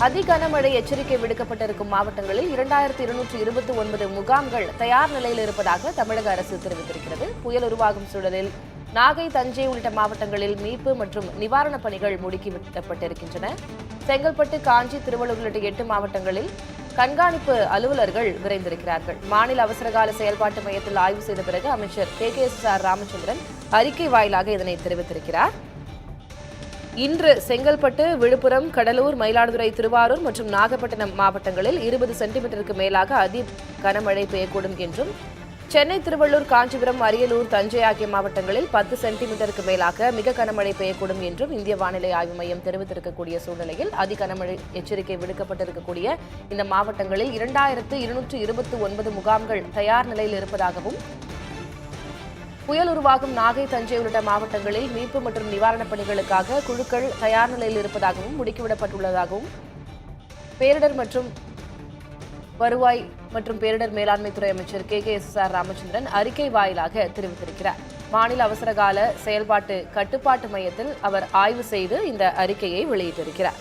அதி கனமழை எச்சரிக்கை விடுக்கப்பட்டிருக்கும் மாவட்டங்களில் 2229 முகாம்கள் தயார் நிலையில் இருப்பதாக தமிழக அரசு தெரிவித்திருக்கிறது. புயல் உருவாகும் சூழலில் நாகை, தஞ்சை உள்ளிட்ட மாவட்டங்களில் மீட்பு மற்றும் நிவாரணப் பணிகள் முடுக்கிவிடப்பட்டிருக்கின்றன. செங்கல்பட்டு, காஞ்சி, திருவள்ளூர் உள்ளிட்ட 8 மாவட்டங்களில் கண்காணிப்பு அலுவலர்கள் விரைந்திருக்கிறார்கள். மாநில அவசரகால செயல்பாட்டு மையத்தில் ஆய்வு செய்த பிறகு அமைச்சர் KKSR ராமச்சந்திரன் அறிக்கை வாயிலாக இதனை தெரிவித்திருக்கிறார். இன்று செங்கல்பட்டு, விழுப்புரம், கடலூர், மயிலாடுதுறை, திருவாரூர் மற்றும் நாகப்பட்டினம் மாவட்டங்களில் 20 சென்டிமீட்டருக்கு மேலாக அதி கனமழை பெய்யக்கூடும் என்றும், சென்னை, திருவள்ளூர், காஞ்சிபுரம், அரியலூர், தஞ்சை ஆகிய மாவட்டங்களில் 10 சென்டிமீட்டருக்கு மேலாக மிக கனமழை பெய்யக்கூடும் என்றும் இந்திய வானிலை ஆய்வு மையம் தெரிவித்திருக்கக்கூடிய சூழ்நிலையில் அதி கனமழை எச்சரிக்கை விடுக்கப்பட்டிருக்கக்கூடிய இந்த மாவட்டங்களில் 2229 முகாம்கள் தயார் நிலையில் இருப்பதாகவும், புயல் உருவாகும் நாகை, தஞ்சை உள்ளிட்ட மாவட்டங்களில் மீட்பு மற்றும் நிவாரணப் பணிகளுக்காக குழுக்கள் தயார் நிலையில் இருப்பதாகவும் முடுக்கிவிடப்பட்டுள்ளதாகவும் பேரிடர் மற்றும் வருவாய் மற்றும் பேரிடர் மேலாண்மைத்துறை அமைச்சர் KKSR ராமச்சந்திரன் அறிக்கை வாயிலாக தெரிவித்திருக்கிறார். மாநில அவசரகால செயல்பாட்டு கட்டுப்பாட்டு மையத்தில் அவர் ஆய்வு செய்து இந்த அறிக்கையை வெளியிட்டிருக்கிறார்.